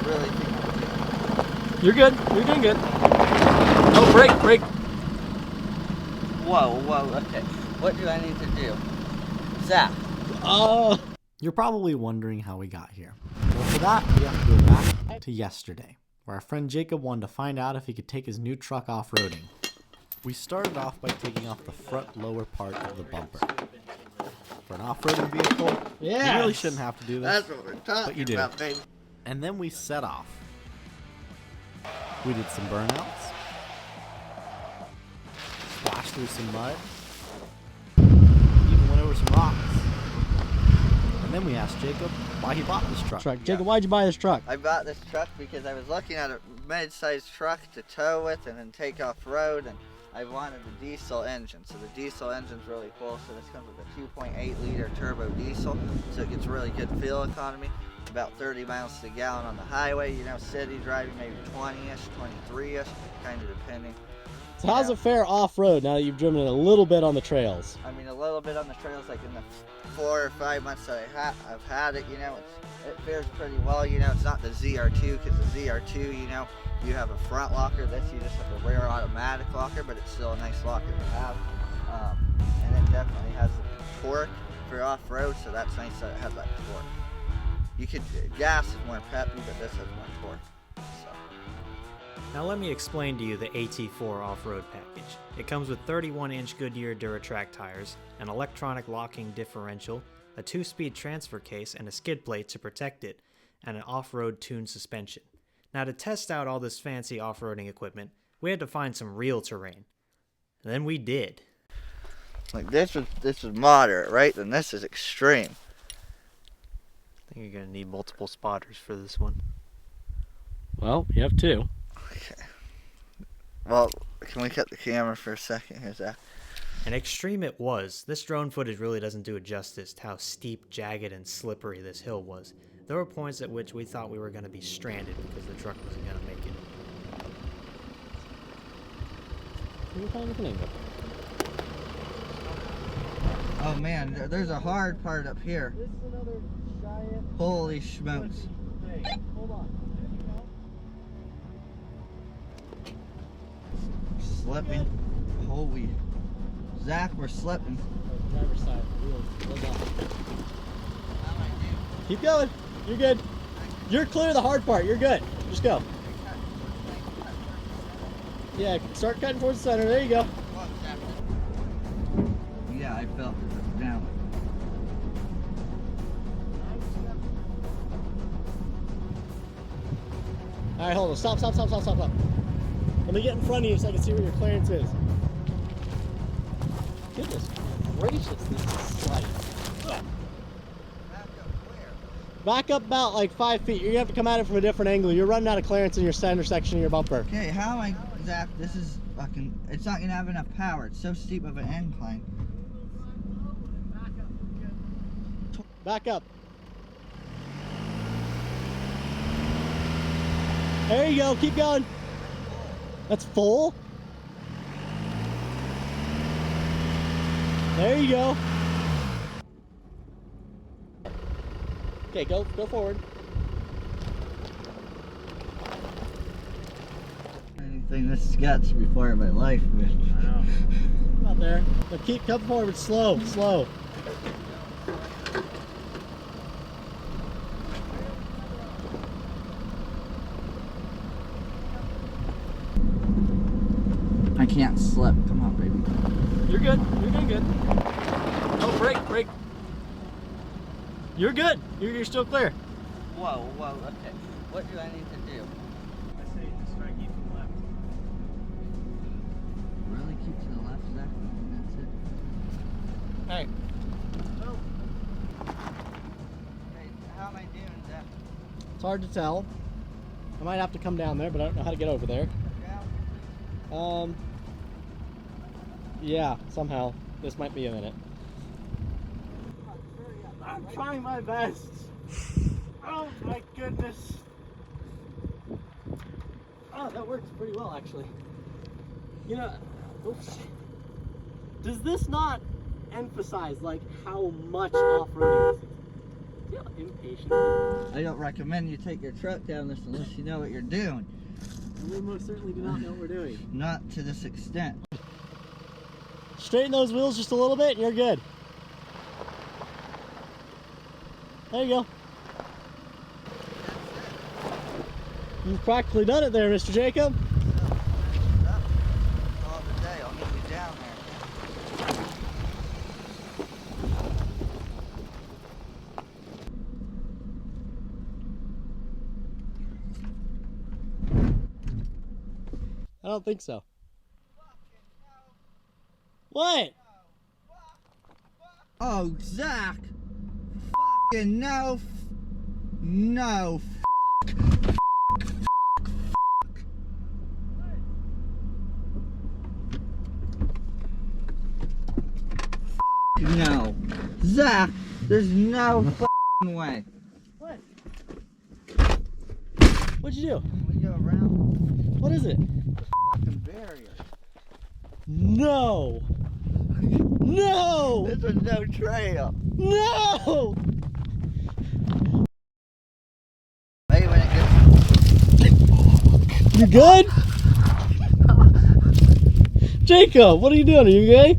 really think I'm doing? You're good. You're doing good. Oh, brake. Whoa, okay. What do I need to do? Zach. You're probably wondering how we got here. Well, for that, we have to go back to yesterday, where our friend Jacob wanted to find out if he could take his new truck off-roading. We started off by taking off the front lower part of the bumper. For an off-roading vehicle, you really shouldn't have to do this, That's what we're talking but you do. about, baby. And then we set off. We did some burnouts, splashed through some mud, even went over some rocks. And then we asked Jacob why he bought this truck. Jacob, why'd you buy this truck? I bought this truck because I was looking at a mid-sized truck to tow with and then take off-road, and I wanted a diesel engine. So the diesel engine's really cool. So this comes with a 2.8 liter turbo diesel, so it gets really good fuel economy. About 30 miles to the gallon on the highway. You know, city driving maybe 20-ish, 23-ish, kind of depending. So how's it fare off-road now that you've driven it a little bit on the trails? I mean, a little bit on the trails, like in the 4 or 5 months that I've had it, you know, it fares pretty well. You know, it's not the ZR2, because the ZR2, you know, you have a front locker. This you just have a rear automatic locker, but it's still a nice locker to have. And it definitely has the torque for off-road, so that's nice that it has that torque. You could, gas is more peppy, but this has more torque. So. Now let me explain to you the AT4 off-road package. It comes with 31-inch Goodyear Duratrac tires, an electronic locking differential, a 2-speed transfer case and a skid plate to protect it, and an off-road tuned suspension. Now to test out all this fancy off-roading equipment, we had to find some real terrain. And then we did. Like this was moderate, right? Then this is extreme. I think you're going to need multiple spotters for this one. Well, you have two. Okay. Well, can we cut the camera for a second here, Zach? And extreme it was. This drone footage really doesn't do it justice to how steep, jagged, and slippery this hill was. There were points at which we thought we were going to be stranded because the truck wasn't going to make it. Oh man, there's a hard part up here. This is another giant. Holy smokes. Hold on. Slipping. Holy. Zach, we're slipping. Driver's side. Wheels up. Keep going. You're good. You're clear of the hard part. You're good. Just go. Yeah, start cutting towards the center. There you go. Yeah, I felt it down. All right, hold on. Stop. Let me get in front of you so I can see where your clearance is. Goodness gracious, this is slight. Back up about like 5 feet. You're gonna have to come at it from a different angle. You're running out of clearance in your center section of your bumper. Okay, how am I, Zach? This is fucking, it's not gonna have enough power. It's so steep of an incline. Back up. There you go. Keep going. That's full. There you go. Okay, go forward. Anything this guts before in my life, man. I know. About there. But keep coming forward slow. I can't slip. Come on, baby. You're good. You're doing good. Oh, brake. You're good. You're still clear. Whoa, okay. What do I need to do? I say just try to keep from left. Really keep to the left, Zach? That's it. Hey. Hey, how am I doing, Zach? It's hard to tell. I might have to come down there, but I don't know how to get over there. Yeah, somehow. This might be a minute. I'm trying my best. Oh my goodness. Oh, that works pretty well actually. You know, oops. Does this not emphasize like how much off-roading this is? Impatient. I don't recommend you take your truck down this unless you know what you're doing. We most certainly do not know what we're doing. Not to this extent. Straighten those wheels just a little bit and you're good. There you go. You've practically done it there, Mr. Jacob. All the day, I'll get you down there. I don't think so. What? Oh, Zach! Fucking no! No! No! Zach! There's no fucking way! What? What'd you do? We go around What is it? the fucking barrier. No! No! This is no trail. No! Maybe when it gets You good? Jacob, what are you doing? Are you okay?